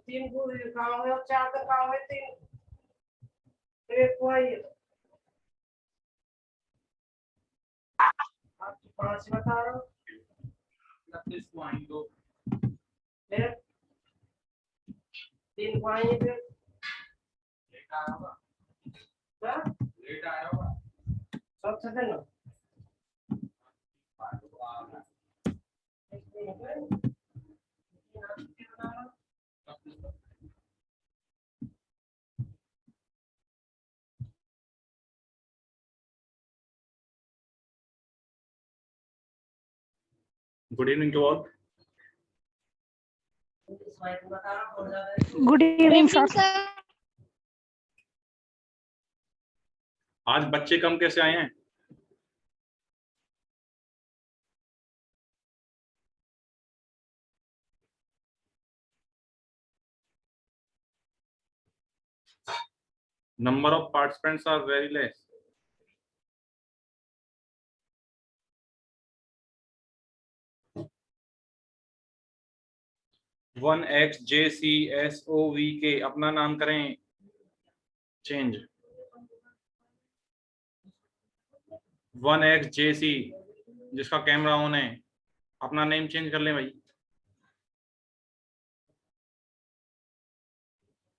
तीन गाँव है और 4 का गाँव है, 3 एक वही 5 बता रहा हूँ। 3 को आएंगे फिर लेट आया होगा, सब सदन ना good evening to all. Good evening sir. आज बच्चे कम कैसे आए हैं? Number of participants are very less. One x J C S O V K अपना नाम करें चेंज। 1x JC जिसका कैमरा ऑन है अपना नेम चेंज कर लें भाई।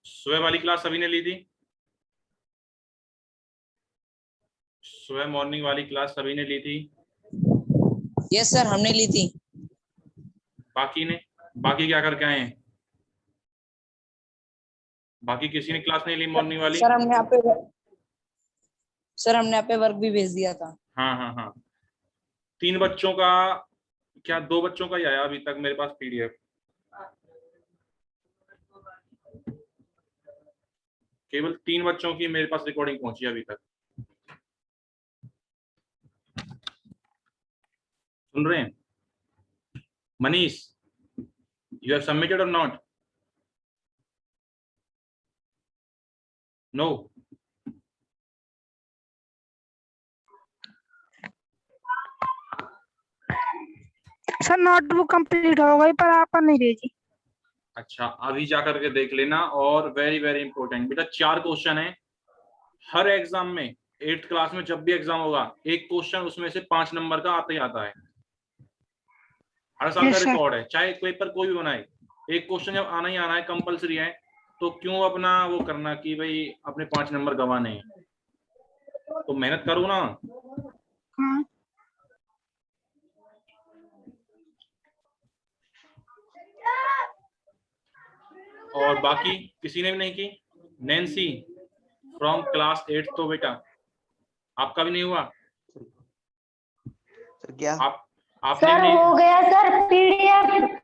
सुबह वाली क्लास सभी ने ली थी? सुबह मॉर्निंग वाली क्लास सभी ने ली थी? यस सर, हमने ली थी। बाकी क्या करके आए हैं? बाकी किसी ने क्लास नहीं ली मॉर्निंग वाली? सर हमने आप पे वर्क भी भेज दिया था। हाँ। 3 बच्चों का, क्या 2 बच्चों का ही आया अभी तक मेरे पास PDF। केवल 3 बच्चों की मेरे पास रिकॉर्डिंग पहुंची अभी तक। सुन रहे हैं? Manish, you have submitted or not? No. Sir notebook complete हो गई पर आपका नहीं भेजी। अच्छा, अभी जा करके देख लेना। और वेरी वेरी इंपॉर्टेंट बेटा, 4 क्वेश्चन है हर एग्जाम में। 8th क्लास में जब भी एग्जाम होगा एक क्वेश्चन उसमें से 5 नंबर का आता ही आता है। हर साल का रिकॉर्ड है, चाहे पेपर कोई भी बनाए, एक क्वेश्चन जब आना ही आना है, कंपलसरी है। तो क्यों अपना वो करना कि भाई अपने 5 नंबर गंवाने हैं? तो मेहनत करो ना। हाँ। और बाकी किसी ने भी नहीं की? नैन्सी फ्रॉम क्लास 8 तो बेटा आपका भी नहीं हुआ? सर क्या? आपने सर नहीं? हो गया सर, PDF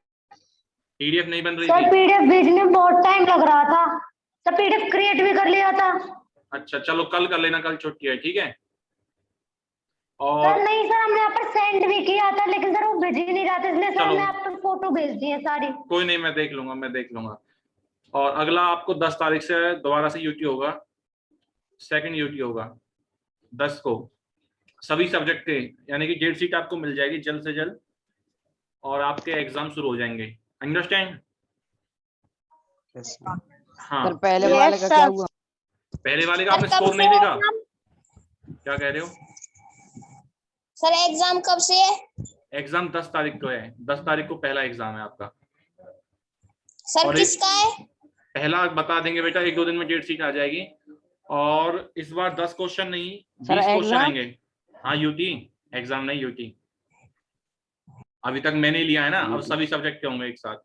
पीडीएफ नहीं बन रही सर थी? पीडीएफ भेजने में बहुत टाइम लग रहा था। सर पीडीएफ क्रिएट भी कर लिया था। अच्छा चलो कल कर लेना, कल छुट्टी है, ठीक है। सर और नहीं सर, हमने यहाँ पर सेंड भी किया था, लेकिन सर वो भेज ही नहीं रहा था, इसलिए सर चलो। हमने आप पर फोटो भेज दी है सारी। कोई नहीं, मैं देख लूंगा, मैं देख लूंगा। और अगला आपको 10 तारीख से दोबारा से यूटी होगा, सेकंड यूटी होगा 10 को, सभी सब्जेक्ट के, यानी कि डेट शीट आपको मिल जाएगी जल्द से जल्द और आपके एग्जाम शुरू हो जाएंगे। अंडरस्टैंड? हाँ, सर पहले वाले का क्या हुआ? पहले वाले का आपने स्कोर नहीं देखा? क्या कह रहे हो? सर एग्जाम कब से है? एग्जाम 10 तारीख को है, 10 तारीख को पहला एग्जाम है आपका। सर और किसका है? पहला बता देंगे बेटा, 1-2 दिन में डेट शीट आ जाएगी। और इस बार 10 क्वेश्चन नहीं, 20 क्वेश्चन आएंगे। हाँ यूटी एग्जाम नहीं, यूटी अभी तक मैंने लिया है ना, अब सभी सब्जेक्ट के होंगे एक साथ।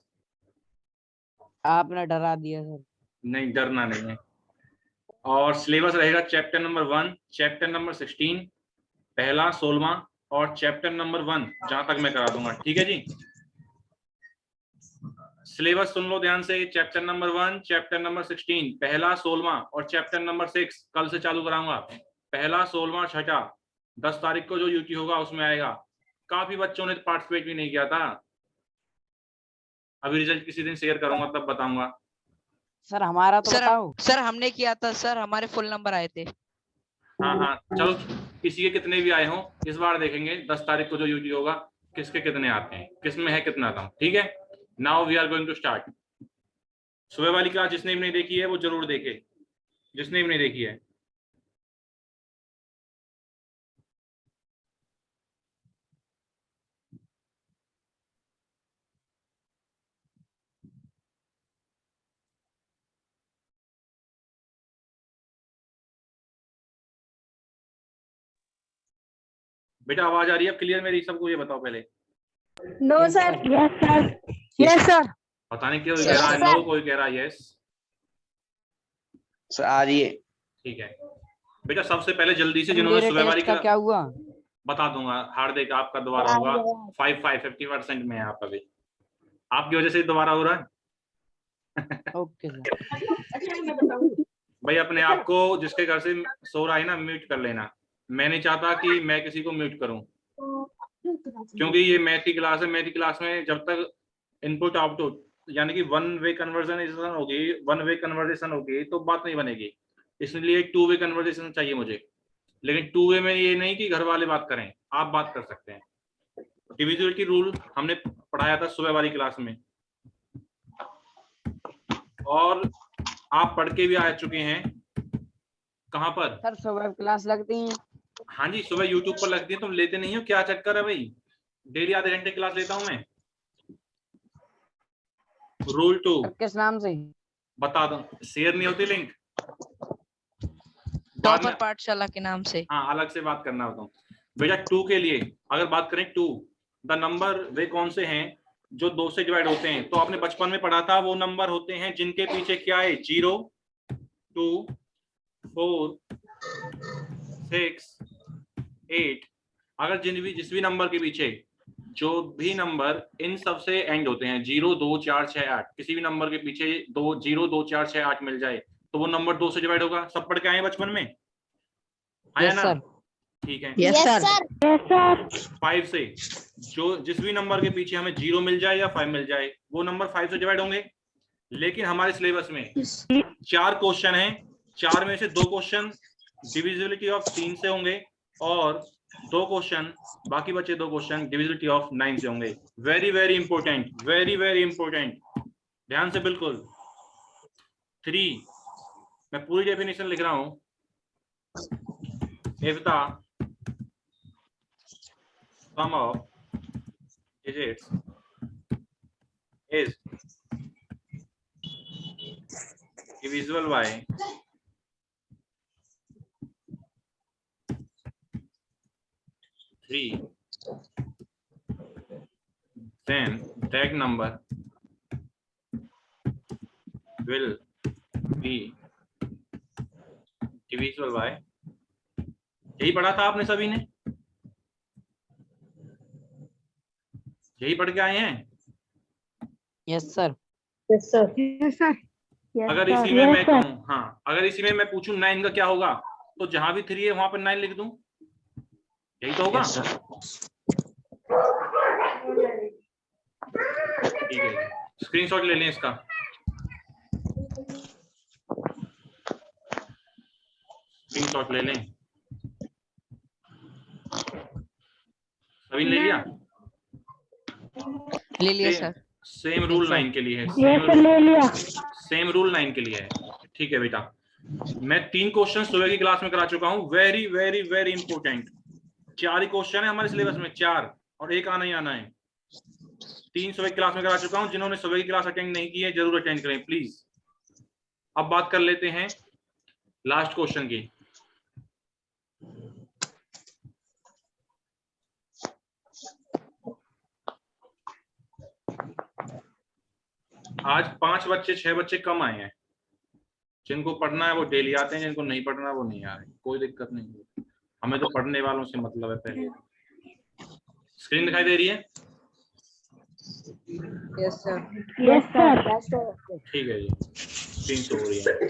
आपने डरा दिया सर। नहीं, डरना नहीं है। और सिलेबस रहेगा चैप्टर नंबर 1, चैप्टर नंबर 16, पहला 16वां और चैप्टर नंबर 1 जहां तक मैं करा दूंगा, ठीक है जी। सिलेबस सुन लो ध्यान से, चैप्टर नंबर 1, चैप्टर नंबर 16, पहला 16वां और चैप्टर नंबर 6 कल से चालू कराऊंगा। पहला 16वां छठा 10 तारीख को जो यूटी होगा उसमें आएगा। काफी बच्चों ने पार्टिसिपेट भी नहीं किया था, अभी रिजल्ट किसी दिन शेयर करूंगा तब बताऊंगा। सर हमारा तो बताओ। सर हमने किया था सर, हमारे फुल नंबर आए थे। हाँ हाँ चलो, किसी के कितने भी आए हों इस बार देखेंगे 10 तारीख को जो यूटी होगा किसके कितने आते हैं, किसमें है कितना कम, ठीक है। Now we are going to start. सुबह वाली क्लास जिसने भी नहीं देखी है वो जरूर देखे, जिसने भी नहीं देखी है। बेटा आवाज आ रही है क्लियर मेरी सबको? ये बताओ पहले। No sir. Yes sir. Yes sir. पता नहीं क्यों कह रहा है नो, कोई कह रहा है यस। सर आ रही है। ठीक है बेटा, सबसे पहले जल्दी से जिन्होंने सुबह वाली का क्या हुआ बता दूंगा। हार्दिक आपका दोबारा होगा 50% में है आप अभी, आपकी वजह से दोबारा हो रहा है। Okay sir. भाई अपने आप को जिसके घर से सो रहा है ना म्यूट कर लेना। मैं नहीं चाहता कि मैं किसी को म्यूट करूं, क्योंकि ये मैथ की क्लास है। मैथ की क्लास में जब तक इनपुट आउटपुट यानी कि वन वे कन्वर्सेशन होगी तो बात नहीं बनेगी, इसलिए 2 वे कन्वर्सेशन चाहिए मुझे। लेकिन 2 वे में ये नहीं कि घर वाले बात करें, आप बात कर सकते हैं। डिविजिबिलिटी रूल हमने पढ़ाया था सुबह वाली क्लास में, और आप पढ़ के भी आ चुके हैं। कहाँ पर सर सुबह क्लास लगती है? हाँ जी सुबह यूट्यूब पर लगती है, तुम लेते नहीं हो, क्या चक्कर है भाई? डेली आधे घंटे क्लास लेता हूं मैं। रूल 2 किस नाम से? बता दूं, शेयर नहीं होती लिंक, टॉपर पाठशाला के नाम से। हाँ अलग से बात करना होता हूँ बेटा। 2 के लिए अगर बात करें 2, द नंबर वे कौन से हैं जो 2 से डिवाइड होते हैं? तो आपने बचपन में पढ़ा था, वो नंबर होते हैं जिनके पीछे क्या है, 0, 2, 4, 6, 8। अगर जिस भी नंबर के पीछे जो भी नंबर इन सब से एंड होते हैं 0, 2, 4, 6, 8, किसी भी नंबर के पीछे 0, 2, 4, 6, 8 मिल जाए तो वो नंबर 2 से डिवाइड होगा। सब पढ़ के आए बचपन में, आया ना? ठीक है। Yes sir. 5 से जो जिस भी नंबर के पीछे हमें 0 मिल जाए या 5 मिल जाए वो नंबर 5 से डिवाइड होंगे। लेकिन हमारे सिलेबस में 4 क्वेश्चन हैं, 4 में से 2 क्वेश्चन डिविजिबिलिटी ऑफ 3 से होंगे और 2 क्वेश्चन, बाकी बचे 2 क्वेश्चन डिविजिबिलिटी ऑफ 9 से होंगे। Very very important, very very important, ध्यान से बिल्कुल। 3 मैं पूरी डेफिनेशन लिख रहा हूं। If the sum of digits is divisible by 3, then that number will be divisible by, यही पढ़ा था आपने सभी ने, यही पढ़ के आए हैं। Yes sir. Yes sir. Yes sir. अगर इसी में मैं कहूँ, हाँ अगर इसी में मैं पूछूं 9 का क्या होगा, तो जहां भी 3 है वहां पर 9 लिख दूं, यही तो होगा। ठीक है, स्क्रीनशॉट ले लें इसका। स्क्रीनशॉट ले लें, सभी ले लिया। ले लिया सर। सेम रूल 9 के लिए है, ले लिया। सेम रूल 9 के लिए है। ठीक है बेटा, मैं 3 क्वेश्चन सुबह की क्लास में करा चुका हूं, वेरी वेरी वेरी इंपॉर्टेंट। 4 ही क्वेश्चन है हमारे सिलेबस में, 4, और एक आना ही आना है। 3 सुबह की क्लास में करा चुका हूं, जिन्होंने सुबह की क्लास अटेंड नहीं की है जरूर अटेंड करें प्लीज। अब बात कर लेते हैं लास्ट क्वेश्चन की। आज 5 बच्चे 6 बच्चे कम आए हैं, जिनको पढ़ना है वो डेली आते हैं, जिनको नहीं पढ़ना वो नहीं आ रहे, कोई दिक्कत नहीं, हमें तो पढ़ने वालों से मतलब है पहले। स्क्रीन दिखाई दे रही है? Yes sir. Yes sir. ठीक है जी, स्क्रीन शो हो रही है।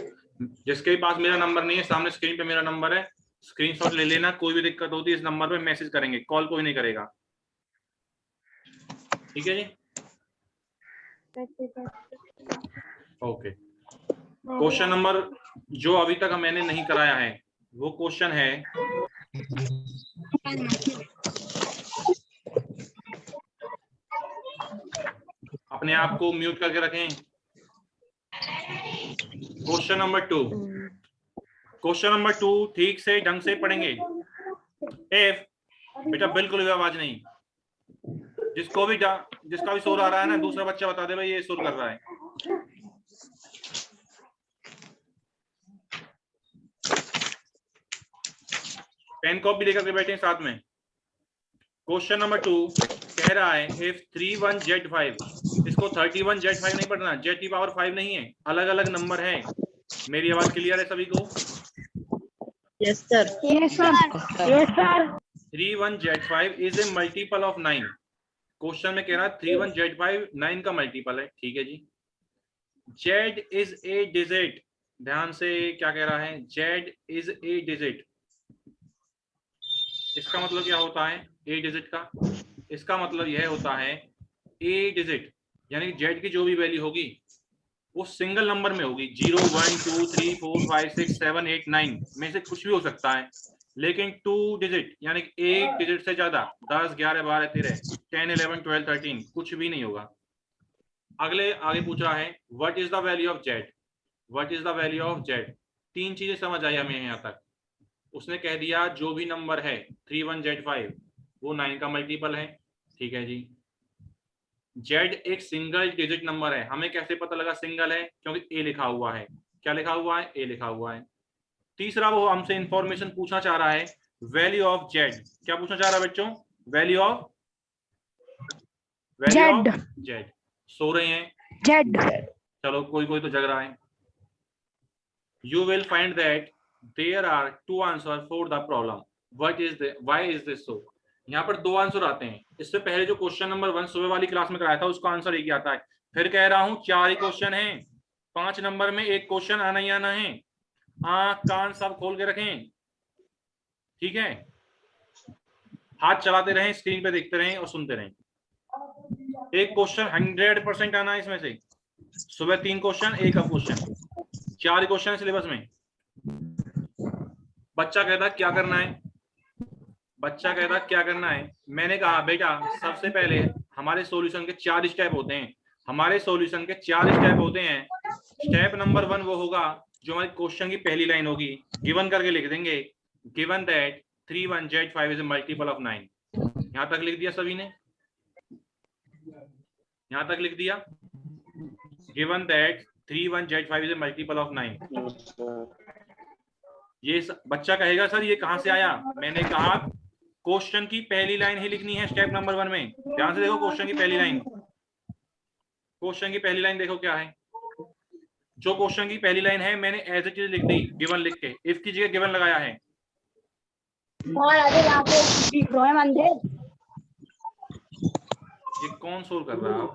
जिसके भी पास मेरा नंबर नहीं है, सामने स्क्रीन पे मेरा नंबर है, स्क्रीनशॉट ले लेना। कोई भी दिक्कत होती है इस नंबर पे मैसेज करेंगे, कॉल कोई नहीं करेगा। ठीक है जी, ओके। क्वेश्चन नंबर जो अभी तक मैंने नहीं कराया है वो क्वेश्चन है, अपने आप को म्यूट करके रखें। क्वेश्चन नंबर 2, क्वेश्चन नंबर 2 ठीक से ढंग से पढ़ेंगे। इफ बेटा बिल्कुल भी आवाज नहीं, जिसका भी शोर आ रहा है ना, दूसरा बच्चा बता दे भाई ये शोर कर रहा है। पेन कॉपी लेकर के बैठे साथ में। क्वेश्चन नंबर 2 कह रहा है इफ 31Z5, इसको 31Z5 नहीं पढ़ना, Z की पावर 5 नहीं है, अलग अलग नंबर है। मेरी आवाज क्लियर है सभी को? Yes sir. Yes sir. Yes sir. 31Z5 is a multiple of 9। Question में कह रहा है 31Z5 9 का मल्टीपल है। ठीक है जी। Z इज ए डिजिट, ध्यान से क्या कह रहा है, Z इज ए डिजिट। इसका मतलब क्या होता है ए डिजिट का? इसका मतलब यह होता है ए डिजिट यानी Z की जो भी वैल्यू होगी वो सिंगल नंबर में होगी। 0 1 2 3 4 5 6 7 8 9 में से कुछ भी हो सकता है, लेकिन 2 डिजिट यानी कि 1 डिजिट से ज्यादा 10 11 12 13 10 11 12 13 कुछ भी नहीं होगा। आगे पूछ रहा है what is the value of Z, what is the value of Z। 3 चीजें समझ आई हमें यहाँ तक। उसने कह दिया जो भी नंबर है 31Z5 वो 9 का मल्टीपल है। ठीक है जी। Z एक सिंगल डिजिट नंबर है। हमें कैसे पता लगा सिंगल है? क्योंकि A लिखा हुआ है। क्या लिखा हुआ है? A लिखा हुआ है। तीसरा वो हमसे इंफॉर्मेशन पूछना चाह रहा है वैल्यू ऑफ Z। क्या पूछना चाह रहा है बच्चों? Value of Z। सो रहे हैं? Z। चलो कोई कोई तो जग रहा है। You will find that there are 2 answers for the problem. Why is this so? यहाँ पर 2 आंसर आते हैं। इससे पहले जो क्वेश्चन नंबर 1 सुबह वाली क्लास में कराया था उसका आंसर एक ही आता है। फिर कह रहा हूँ 4 ही क्वेश्चन हैं, 5 नंबर में एक क्वेश्चन आना ही आना है। आंख कान सब खोल के रखें, ठीक है? हाथ चलाते रहें, स्क्रीन पे देखते रहें और सुनते रहें। एक क्वेश्चन 100% आना है इसमें से। सुबह 3 क्वेश्चन, एक अब क्वेश्चन, 4 क्वेश्चन है सिलेबस में। बच्चा कहता क्या करना है? बच्चा कहता क्या करना है? मैंने कहा बेटा सबसे पहले हमारे सॉल्यूशन के 4 स्टेप होते हैं। हमारे सॉल्यूशन के 4 स्टेप होते हैं। स्टेप नंबर 1 वो होगा जो हमारे क्वेश्चन की पहली लाइन होगी, गिवन करके लिख देंगे given that 31Z5 is a multiple of 9। यहां तक लिख दिया सभी ने? यहां तक लिख दिया given that 31Z5 is a multiple of 9। ये बच्चा कहेगा सर ये कहां से आया? मैंने कहा क्वेश्चन की पहली लाइन ही लिखनी है स्टेप नंबर 1 में। ध्यान से देखो क्वेश्चन की पहली लाइन। क्वेश्चन की पहली लाइन देखो क्या है। जो क्वेश्चन की पहली लाइन है मैंने एज इट इज लिख दी, गिवन लिख के, इफ की जगह गिवन लगाया है। ये कौन शोर कर रहा है?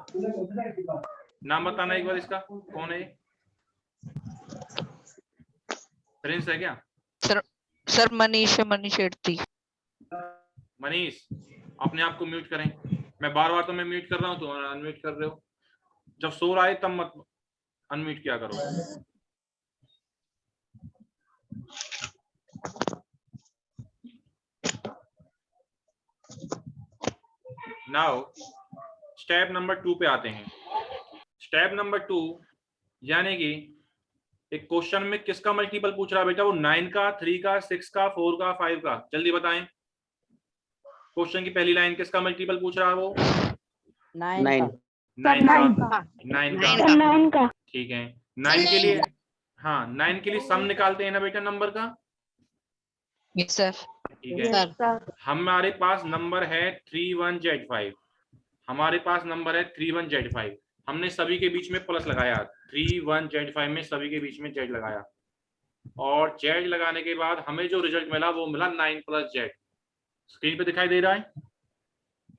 नाम बताना एक बार इसका, कौन है ये? प्रिंस है क्या? सर मनीष है, मनीष एट्टी। मनीष अपने आप को म्यूट करें। मैं बार बार तो मैं म्यूट कर रहा हूँ, तो अनम्यूट कर रहे हो। जब शोर आए तब मत अनम्यूट किया करो। नाउ स्टेप नंबर 2 पे आते हैं। स्टेप नंबर 2 यानी कि एक क्वेश्चन में किसका मल्टीपल पूछ रहा है बेटा? वो 9 का, 3 का, 6 का, 4 का, 5 का। जल्दी बताएं, क्वेश्चन की पहली लाइन किसका मल्टीपल पूछ रहा है? वो 9 9 का। ठीक है, 9 के लिए, हाँ 9 के लिए सम निकालते हैं ना बेटा नंबर का। Yes sir. ठीक है, हमारे पास नंबर है 31Z5। हमारे पास नंबर है 31Z5। हमने सभी के बीच में प्लस लगाया, 31Z5 में सभी के बीच में Z लगाया, और Z लगाने के बाद हमें जो रिजल्ट मिला वो मिला 9 + Z। स्क्रीन पे दिखाई दे रहा है?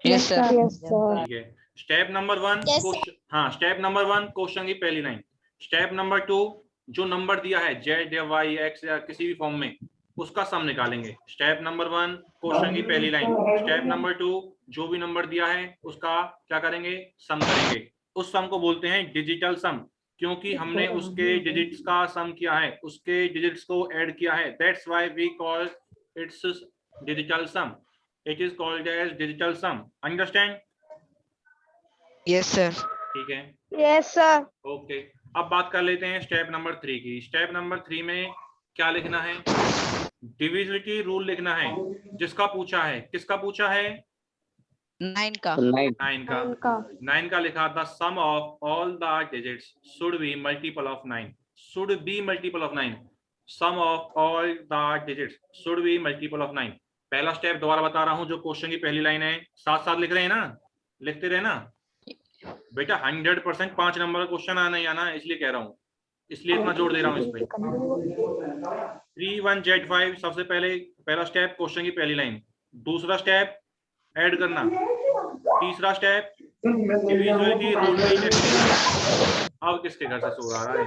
Yes sir. ठीक है, स्टेप नंबर 1 Yes, क्वेश्चन, हाँ स्टेप नंबर 1 क्वेश्चन की पहली लाइन। स्टेप नंबर 2 जो नंबर दिया है Z या Y X या किसी भी फॉर्म में, उसका सम निकालेंगे। स्टेप नंबर 1 क्वेश्चन की पहली लाइन। स्टेप नंबर 2 जो भी नंबर दिया है उसका क्या करेंगे? सम करेंगे। उस सम को बोलते हैं डिजिटल सम, क्योंकि हमने उसके डिजिट्स का सम किया है, उसके डिजिट्स को ऐड किया है। That's why we call it's digital sum. It is called as digital sum. Understand? Yes sir. ठीक है, यस सर। ओके। अब बात कर लेते हैं स्टेप नंबर 3 की। स्टेप नंबर 3 में क्या लिखना है? डिविजिबिलिटी रूल लिखना है। जिसका पूछा है, किसका पूछा है? 9 का। 9 का लिखा था, sum of all the digits should be multiple of 9। Should be multiple of 9। Sum of all the digits should be multiple of 9। पहला स्टेप दोबारा बता रहा हूं, जो क्वेश्चन की पहली लाइन है, साथ साथ लिख रहे हैं ना, लिखते रहे ना बेटा। 100% 5 नंबर का क्वेश्चन आना ही आना, इसलिए कह रहा हूँ, इसलिए इतना जोर दे रहा हूँ इस पे। 31Z5 सबसे पहले, पहला स्टेप क्वेश्चन की पहली लाइन। दूसरा स्टेप ऐड करना। तीसरा स्टेप डिविजिबिलिटी रूल में लिखना। अब किसके घर से सो रहा है?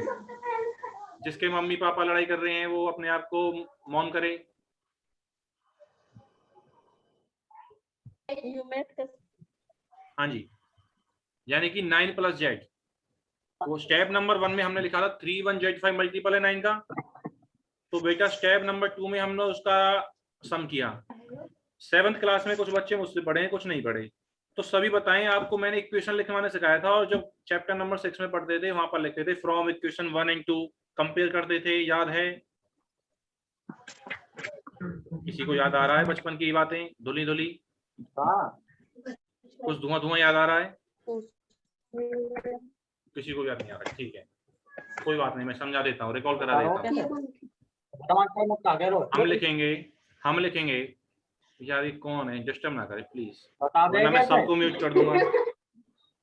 जिसके मम्मी पापा लड़ाई कर रहे हैं वो अपने आप को मौन करे। हाँ जी, यानी कि 9 + Z। वो स्टेप नंबर 1 में हमने लिखा था 31Z5 मल्टीपल है 9 का, तो बेटा स्टेप नंबर 2 में हमने उसका सम किया। 7th क्लास में कुछ बच्चे मुझसे पढ़े हैं, कुछ नहीं पढ़े, तो सभी बताएं। आपको मैंने इक्वेशन लिखवाने सिखाया था, और जब चैप्टर नंबर 6 में पढ़ते थे वहां पर लिखते थे फ्रॉम इक्वेशन 1 और 2 कंपेयर करते थे, याद है? किसी को याद आ रहा है बचपन की बातें, धुली धुली? कुछ धुआं धुआं याद आ रहा है? किसी को याद नहीं आ रहा? ठीक है, कोई बात नहीं, मैं समझा देता हूँ, रिकॉल करा देता हूँ। हम लिखेंगे यार, ये कौन है? डिस्टर्ब ना करे प्लीज, वरना मैं सबको म्यूट कर दूंगा,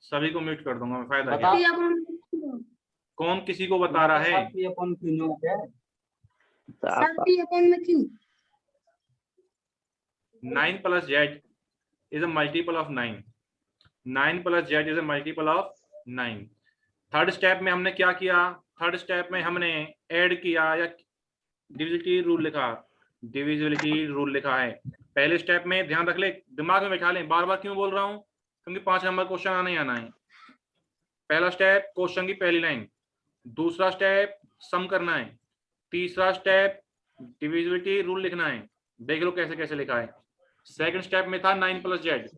सभी को म्यूट कर दूंगा। मैं फायदा क्या? कौन किसी को बता रहा है? 9 + Z is a multiple of 9। 9 + Z is a multiple of 9। Third step में हमने क्या किया? थर्ड स्टेप में हमने ऐड किया या डिविजिबिलिटी रूल लिखा। डिविजिबिलिटी रूल लिखा है पहले स्टेप में, ध्यान रख ले, दिमाग में बैठा ले। बार बार क्यों बोल रहा हूँ? क्योंकि 5 नंबर क्वेश्चन आना ही आना है। पहला स्टेप क्वेश्चन की पहली लाइन, दूसरा स्टेप सम करना है, तीसरा स्टेप डिविजिबिलिटी रूल लिखना है। देख लो कैसे कैसे लिखा है। सेकंड स्टेप में था 9 + Z।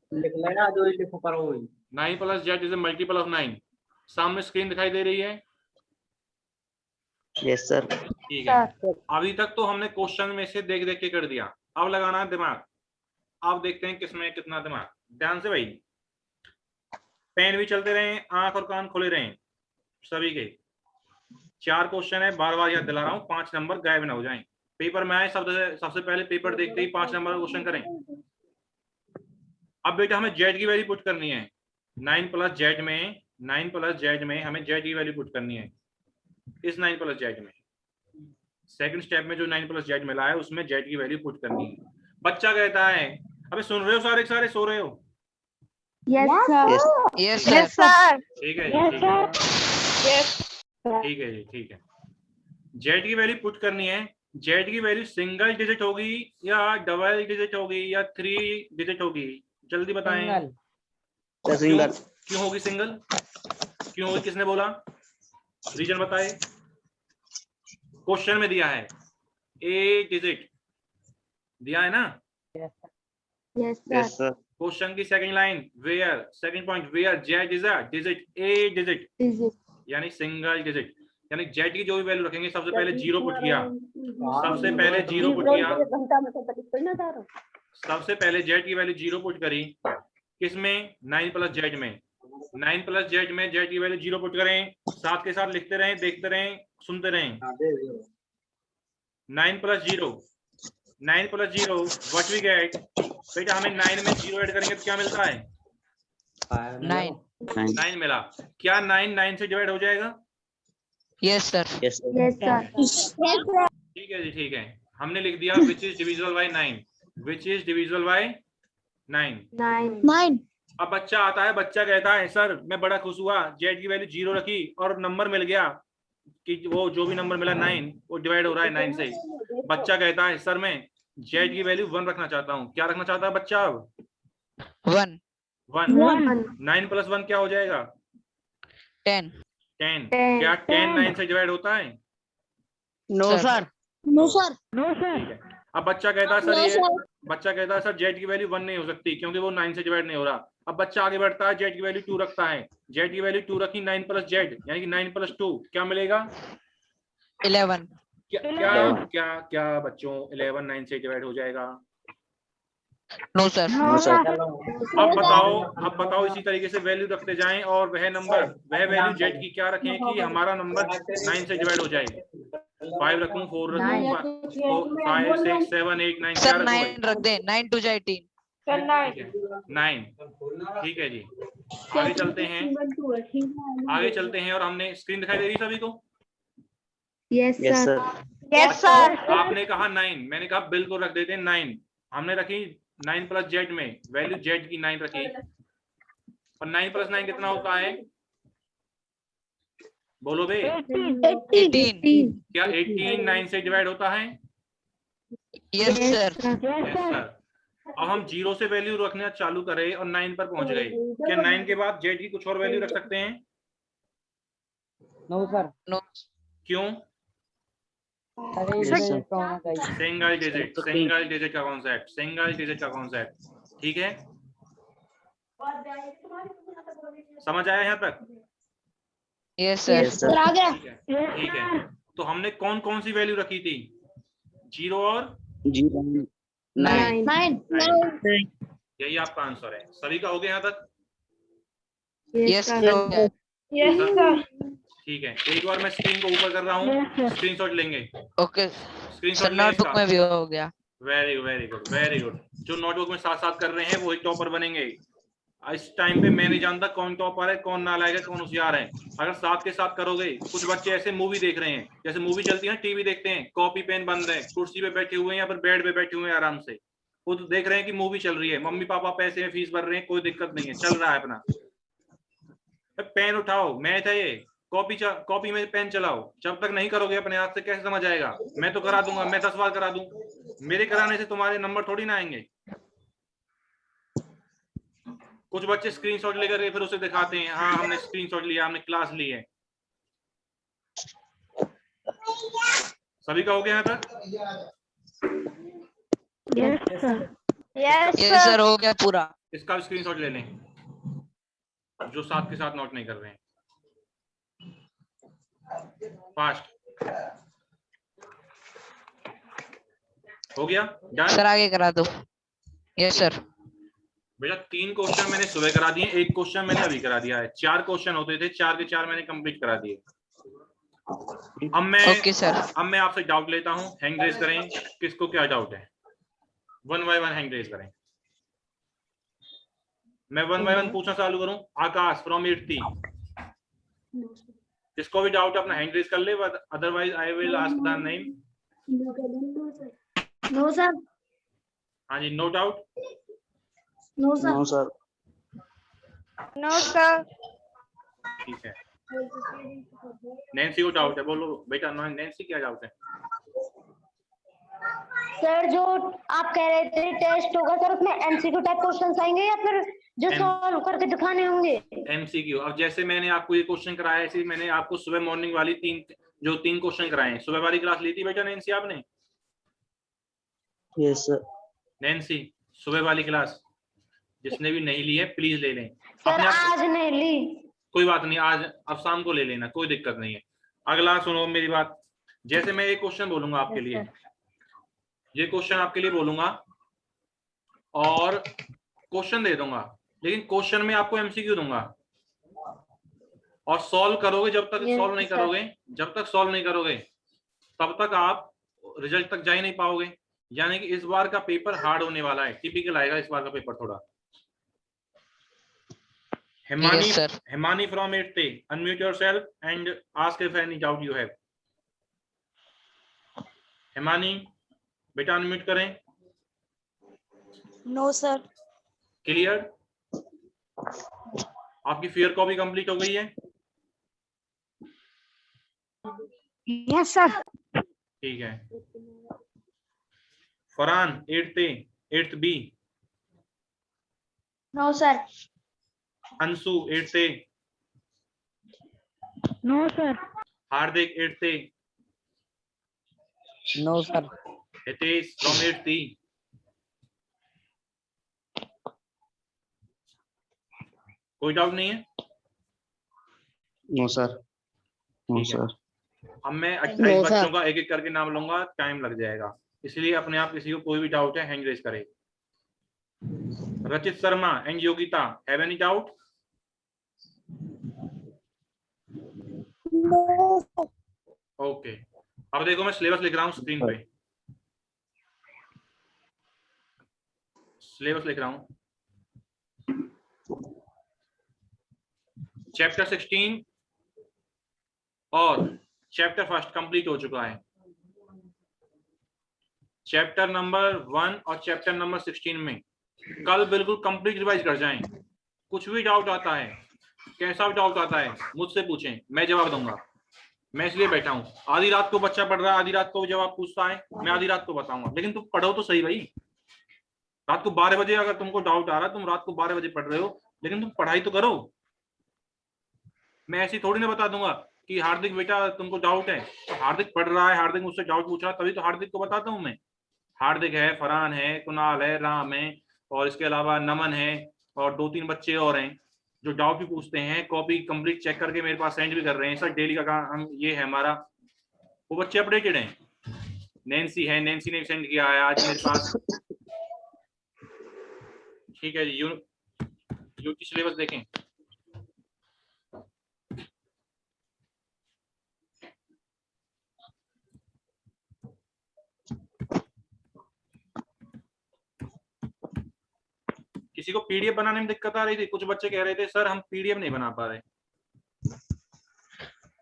9 + Z is a multiple of 9। सामने स्क्रीन दिखाई दे रही है? Yes sir. ठीक है, अभी तक तो हमने क्वेश्चन में से देख देख के कर दिया, अब लगाना है दिमाग। अब देखते हैं किसमें कितना दिमाग। ध्यान से भाई, पेन भी चलते रहे, आंख और कान खुले रहे सभी के। 4 क्वेश्चन है, बार बार याद दिला रहा हूँ, 5 नंबर गायब ना हो जाएं। पेपर में आए सबसे पहले पेपर देखते ही 5 नंबर का क्वेश्चन करें। अब बेटा हमें Z की वैल्यू पुट करनी है। 9 + Z में, 9 + Z में हमें Z की वैल्यू पुट करनी है। इस 9 + Z में सेकंड स्टेप में जो 9 + Z मिला है उसमें Z की वैल्यू पुट करनी है। बच्चा कहता है, अबे सुन रहे हो सारे के सारे, सो रहे हो? Yes sir. Yes, ठीक है, sir. सर ठीक है जी, ठीक है, ठीक है जी, ठीक है। जेड की वैल्यू पुट करनी है। जेड की वैल्यू सिंगल डिजिट होगी या डबल डिजिट होगी या 3 डिजिट होगी? जल्दी बताएं। सिंगल। सिंगल। क्यों होगी सिंगल? क्यों होगी? किसने बोला? रीजन बताए। क्वेश्चन में दिया है 8 डिजिट दिया है ना। Yes yes sir. क्वेश्चन की second line where, second point where z is a digit, 8 digit यानी सिंगल डिजिट, यानी जेड की जो भी वैल्यू रखेंगे सबसे पहले जीरो पुट किया, सबसे पहले जीरो पुट किया, सबसे पहले जेड की वैल्यू जीरो पुट करी। किसमें? 9 प्लस जेड में। 9 प्लस जेड में जेड की वैल्यू जीरो पुट करें, साथ के साथ लिखते रहें, देखते रहें, सुनते रहें। 9 plus zero, 9 plus zero what we get? बेटा हमें 9 में जीरो ऐड करेंगे तो क्या मिलता है? 9. 9 मिला। क्या 9 9 से डिवाइड हो जाएगा? Yes, sir. Yes sir. Yes sir ठीक है जी, ठीक है। हमने लिख दिया which is divisible by 9, which is divisible by 9। 9 अब बच्चा आता है, बच्चा कहता है सर मैं बड़ा खुश हुआ, जेड की वैल्यू जीरो रखी और नंबर मिल गया कि वो जो भी नंबर मिला 9 वो डिवाइड हो रहा है 9 से। बच्चा कहता है सर मैं जेड की वैल्यू 1 रखना चाहता हूँ। क्या रखना चाहता है बच्चा? अब 1. 1। 9 प्लस 1 क्या हो जाएगा? 10. 10। क्या 10 9 से डिवाइड होता है? No Sir. Sir. No sir ठीक है। अब बच्चा कहता है सर ये, बच्चा कहता है सर जेड की वैल्यू 1 नहीं हो सकती क्योंकि वो 9 से डिवाइड नहीं हो रहा। अब बच्चा आगे बढ़ता है, जेड की वैल्यू 2 रखता है, जेड की वैल्यू 2 रखी, 9 प्लस जेड यानी कि 9 प्लस 2 क्या मिलेगा? 11. क्या क्या क्या क्या बच्चों 11 9 से डिवाइड हो जाएगा? No, sir. No sir. अब बताओ इसी तरीके से वैल्यू रखते जाएं और वह नंबर, वह वैल्यू जेड की क्या रखें कि हमारा नंबर 9 से डिवाइड हो जाए? 5 रखूं, 4 रखूं, 5 6 7 8 9 क्या Sir, रखूं? 9 रख दे. 9 to 18. 9। ठीक है जी, आगे चलते हैं, आगे चलते हैं। और हमने स्क्रीन दिखाई दे रही सभी को? Yes yes sir sir. Yes sir आपने कहा 9, मैंने कहा बिल्कुल रख देते हैं 9। हमने रखी 9 प्लस जेड में वैल्यू जेड की 9 रखी, और 9 प्लस 9 कितना होता है? बोलो बे। 18. क्या 18 9 से डिवाइड होता है? Yes, sir. Yes sir. अब हम 0 से वैल्यू रखना चालू करें और 9 पर पहुंच गए, क्या 9 के बाद जेड की कुछ और वैल्यू रख सकते हैं? No sir. No. क्यों? सिंगल डिजिट, सिंगल डिजिट का कॉन्सेप्ट, सिंगल डिजिट का कॉन्सेप्ट। ठीक है, समझ आया यहाँ तक? Yes, sir. Yes sir. आ गया ठीक है, ठीक है। तो हमने कौन कौन सी वैल्यू रखी थी? 0 और 9. 9 यही आपका आंसर है। सभी का हो गया यहाँ तक? Yes, sir. ठीक है, एक बार मैं स्क्रीन को ऊपर कर रहा हूँ, स्क्रीनशॉट लेंगे। Okay. स्क्रीनशॉट Sir, लेंगे notebook इसका। में भी हो गया. Very very good, very good. जो नोटबुक में साथ साथ कर रहे हैं वो ही टॉपर बनेंगे। इस टाइम पे मैं नहीं जानता कौन टॉपर है, कौन नालायक है, कौन होशियार है। अगर साथ के साथ करोगे, कुछ बच्चे ऐसे मूवी देख रहे हैं, जैसे मूवी चलती है ना, टीवी देखते हैं, कॉपी पेन बंद है, कुर्सी पे बैठे हुए हैं या फिर बेड पे बैठे हुए हैं आराम से, वो तो देख रहे हैं कि मूवी चल रही है, मम्मी पापा पैसे में फीस भर रहे हैं, कोई दिक्कत नहीं है, चल रहा है अपना। पेन उठाओ, मैथ है ये, कॉपी में पेन चलाओ। जब तक नहीं करोगे अपने हाथ से कैसे समझ आएगा? मैं तो करा दूंगा, मैं 10 बार करा दूं, मेरे कराने से तुम्हारे नंबर थोड़ी ना आएंगे। कुछ बच्चे स्क्रीनशॉट लेकर के फिर उसे दिखाते हैं, हाँ हमने स्क्रीनशॉट लिया, हमने क्लास ली है। सभी का हो गया यहाँ तक? Yes Yes, sir. हो गया पूरा. इसका भी स्क्रीनशॉट ले लें जो साथ के साथ नोट नहीं कर रहे हैं। फास्ट हो गया? डन? Sir, आगे करा दो. Yes, sir. बेटा 3 क्वेश्चन मैंने सुबह करा दिए, 1 क्वेश्चन मैंने अभी करा दिया है। 4 क्वेश्चन होते थे, 4 के 4 मैंने कंप्लीट करा दिए। Okay, sir. अब मैं आपसे डाउट लेता हूं, हैंड रेज करें, किसको क्या डाउट है? 1 बाय 1 हैंड रेज करें। मैं 1 बाय 1 पूछना चालू करूं। आकाश फ्रॉम 8th, जिसको भी डाउट अपना हैंड रेज कर ले, otherwise I will ask the name. No sir हाँ जी, no doubt. No sir no sir. No sir. ठीक है, नैन्सी को डाउट है, बोलो बेटा। नैन्सी क्या डाउट है? सर जो आप कह रहे थे टेस्ट होगा सर, उसमें एमसीक्यू टाइप क्वेश्चंस आएंगे या फिर जो M- सॉल्व करके दिखाने होंगे? MCQ। अब जैसे मैंने आपको ये क्वेश्चन कराया, ऐसे ही मैंने आपको सुबह मॉर्निंग वाली तीन क्वेश्चन कराए हैं। सुबह वाली क्लास ली थी बेटा नैन्सी आपने? Yes sir. नैन्सी, सुबह वाली क्लास जिसने भी नहीं ली है प्लीज ले लें। सर अपने आप आज नहीं ली। कोई बात नहीं, आज अब शाम को ले लेना, कोई दिक्कत नहीं है। अगला सुनो मेरी बात। जैसे मैं एक क्वेश्चन बोलूंगा आपके Yes, लिए, sir. ये क्वेश्चन आपके लिए बोलूंगा और क्वेश्चन दे दूंगा, लेकिन क्वेश्चन में आपको MCQ दूंगा और सॉल्व करोगे। जब तक Yes, सॉल्व नहीं sir. करोगे, जब तक सॉल्व नहीं करोगे तब तक आप रिजल्ट तक जा ही नहीं पाओगे। यानी कि इस बार का पेपर हार्ड होने वाला है, टिपिकल आएगा इस बार का पेपर थोड़ा। Himani, Yes, sir. Himani from 8th A, unmute yourself and ask if any doubt you have. Himani, बेटा अनम्यूट करें। No sir. क्लियर? आपकी फियर कॉपी कंप्लीट हो गई है? Yes sir. ठीक है। Farhan 8th A, 8th B, no sir. Anshu 8th A, no sir. Hardik 8th A, No, sir. Hitesh from 8th E, कोई doubt नहीं है? No sir. नो ठीक है। सर। अब मैं 28 No, sir. बच्चों का एक एक करके नाम लूंगा, टाइम लग जाएगा, इसलिए अपने आप किसी को कोई भी डाउट है हैंड रेज करे। रचित Sharma and Yogita, have any doubt? Okay, अब देखो मैं सिलेबस लिख रहा हूँ स्क्रीन पे, सिलेबस लिख रहा हूँ। चैप्टर 16 और चैप्टर फर्स्ट कंप्लीट हो चुका है। चैप्टर नंबर 1 और चैप्टर नंबर 16 में कल बिल्कुल कंप्लीट रिवाइज कर जाएं। कुछ भी डाउट आता है, कैसा भी डाउट आता है मुझसे पूछें, मैं जवाब दूंगा। मैं इसलिए बैठा हूँ, आधी रात को बच्चा पढ़ रहा है, आधी रात को जवाब पूछता है, मैं आधी रात को बताऊंगा, लेकिन तुम पढ़ो तो सही भाई। रात को 12 बजे अगर तुमको डाउट आ रहा है, तुम रात को 12 बजे पढ़ रहे हो, लेकिन तुम पढ़ाई तो करो। मैं ऐसी थोड़ी ना बता दूंगा कि हार्दिक बेटा तुमको डाउट है, तो हार्दिक पढ़ रहा है, हार्दिक मुझसे डाउट पूछ रहा है, तभी तो हार्दिक को बताता हूँ मैं। हार्दिक है, फरहान है, कुणाल है, राम है, और इसके अलावा नमन है, और 2-3 बच्चे और हैं जो डाउट भी पूछते हैं, कॉपी कंप्लीट चेक करके मेरे पास सेंड भी कर रहे हैं। सर डेली का काम ये है हमारा, वो बच्चे अपडेटेड हैं। नैन्सी है, नैन्सी ने सेंड किया है आज मेरे पास। ठीक है जी, यूटी सिलेबस देखें। किसी को पीडीएफ बनाने में दिक्कत आ रही थी? कुछ बच्चे कह रहे थे सर हम पीडीएफ नहीं बना पा रहे।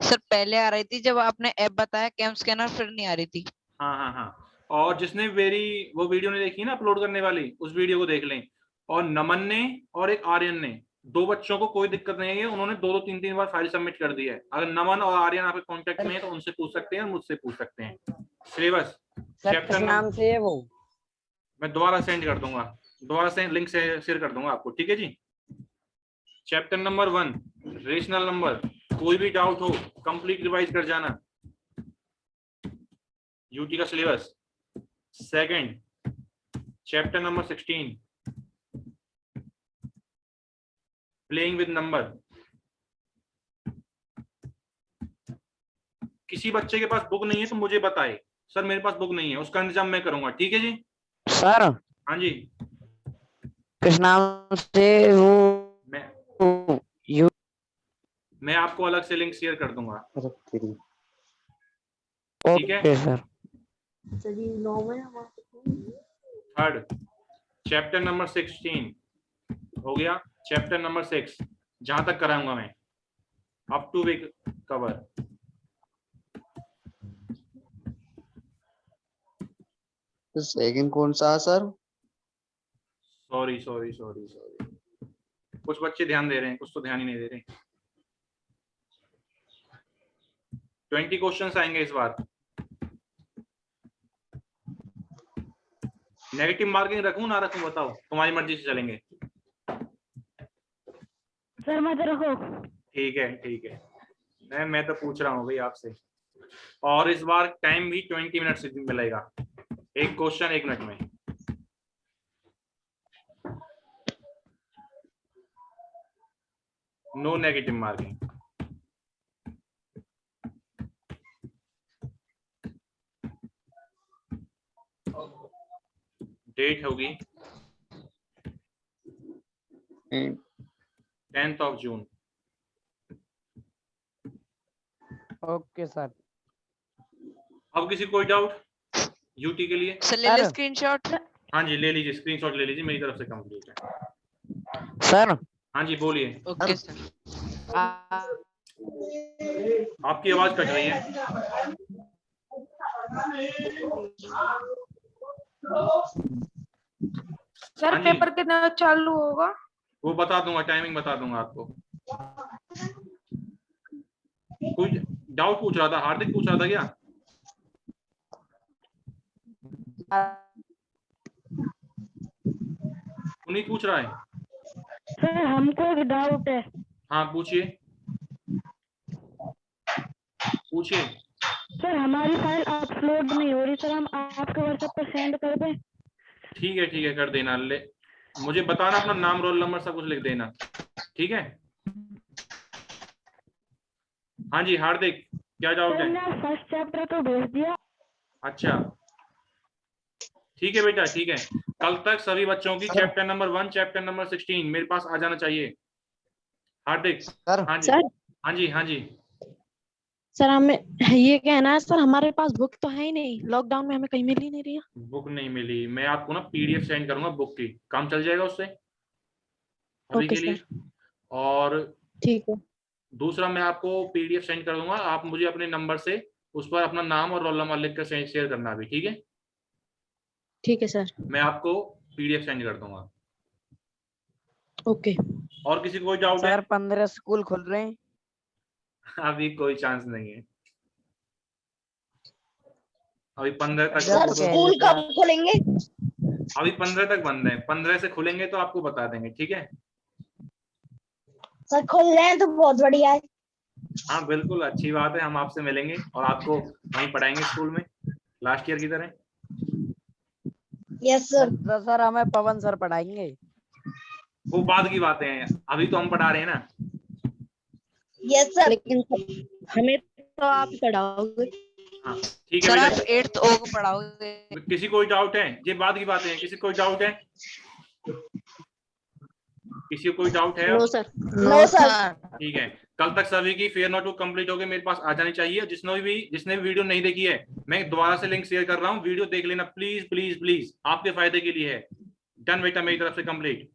सर पहले आ रही थी जब आपने ऐप बताया कैम स्कैनर, फिर नहीं आ रही थी। हाँ हाँ हाँ, और जिसने मेरी वो वीडियो नहीं देखी ना अपलोड करने वाली, उस वीडियो को देख लें। और नमन ने और एक आर्यन ने, 2 बच्चों को कोई दिक्कत नहीं है, उन्होंने 2-2 3-3 बार फाइल सबमिट कर दी है। अगर नमन और आर्यन आपके कांटेक्ट में है तो उनसे पूछ सकते हैं, मुझसे पूछ सकते हैं। सिलेबस चैप्टर नाम से है वो? मैं दोबारा सेंड कर दूंगा, दोबारा से लिंक से शेयर कर दूंगा आपको, ठीक है जी। चैप्टर नंबर 1 रेशनल नंबर, कोई भी डाउट हो कंप्लीट रिवाइज कर जाना। यूटी का syllabus. Second chapter number 16 playing with number. किसी बच्चे के पास बुक नहीं है तो मुझे बताए, सर मेरे पास बुक नहीं है, उसका इंतजाम मैं करूंगा, ठीक है जी। सर हाँ जी, किस नाम से वो मैं आपको अलग से लिंक शेयर कर दूंगा, ठीक है। Okay sir. Third chapter number 16 हो गया। चैप्टर नंबर 6 जहां तक कराऊंगा मैं, up to week cover. Second कौन सा है sir? Sorry sorry sorry sorry, कुछ बच्चे ध्यान दे रहे हैं, कुछ तो ध्यान ही नहीं दे रहे। 20 क्वेश्चंस आएंगे इस बार। नेगेटिव मार्किंग रखूं ना रखूं बताओ, तुम्हारी मर्जी से चलेंगे। सर मत रखो। ठीक है ठीक है, मैं तो पूछ रहा हूँ भाई आपसे। और इस बार टाइम भी 20 मिनट से मिलेगा, एक क्वेश्चन 1 मिनट में। No negative marking. डेट होगी 10th of June। Okay sir. अब किसी कोई डाउट यूटी के लिए? सर ले ले सर। स्क्रीनशॉट। हाँ जी ले लीजिए, स्क्रीनशॉट ले लीजिए, मेरी तरफ से कंप्लीट है। सर हाँ जी बोलिए। Okay sir. आपकी आवाज कट रही है। सर हाँ जी। पेपर कितने बजे चालू होगा? वो बता दूंगा, टाइमिंग बता दूंगा आपको। कोई डाउट पूछ रहा था, हार्दिक पूछ रहा था क्या? पुनीत पूछ रहा है। सर हमको एक डाउट है। हाँ पूछिए पूछिए। सर हमारी फाइल अपलोड नहीं हो रही सर, हम आपके व्हाट्सएप पर सेंड कर दें? ठीक है कर देना। ले मुझे बताना, अपना नाम रोल नंबर सब कुछ लिख देना, ठीक है? हाँ जी हार्दिक क्या डाउट सर है? मैंने फर्स्ट चैप्टर तो भेज दिया। अच्छा ठीक है बेटा ठीक है, कल तक सभी बच्चों की चैप्टर नंबर 1 चैप्टर नंबर 16 मेरे पास आ जाना चाहिए। हार्दिक। सर। हाँ जी सर। हाँ जी हाँ जी। सर हमें ये कहना है सर, हमारे पास बुक तो है ही नहीं, लॉकडाउन में हमें कहीं मिल ही नहीं रही है। बुक नहीं मिली, मैं आपको ना पीडीएफ सेंड करूंगा बुक की, काम चल जाएगा उससे अभी ओके के लिए। सर। और ठीक है। दूसरा मैं आपको पीडीएफ सेंड कर दूंगा, आप मुझे अपने नंबर से उस पर अपना नाम और रोल नंबर लिख कर शेयर करना अभी, ठीक है? ठीक है सर। मैं आपको पीडीएफ सेंड कर दूंगा। ओके। और किसी को कोई डाउट है? सर 15 स्कूल खुल रहे हैं। अभी कोई चांस नहीं है, अभी 15 तक जब सर स्कूल कब खुलेंगे? अभी 15 तक बंद है, 15 से खुलेंगे तो आपको बता देंगे, ठीक है? सर खुल रहे हैं तो बहुत बढ़िया है। हाँ बिल्कुल अच्छी बात है, हम आपसे मिलेंगे और आपको वहीं पढ़ाएंगे स्कूल में लास्ट ईयर की तरह। Yes sir. तो सर हमें पवन सर पढ़ाएंगे। वो बाद की बातें हैं, अभी तो हम पढ़ा रहे हैं ना। Yes sir. लेकिन हमें तो आप पढ़ाओगे। हाँ ठीक है सर आप बेटा। 8th O को पढ़ाओगे? किसी कोई डाउट है? ये बाद की बातें हैं, किसी कोई डाउट है? किसी को कोई डाउट है? No sir. No sir. ठीक है, कल तक सभी की फेयर नोटबुक कंप्लीट होकर मेरे पास आ जानी चाहिए। जिसने भी वीडियो नहीं देखी है, मैं दोबारा से लिंक शेयर कर रहा हूँ, वीडियो देख लेना प्लीज प्लीज प्लीज, आपके फायदे के लिए है। डन बेटा मेरी तरफ से कंप्लीट।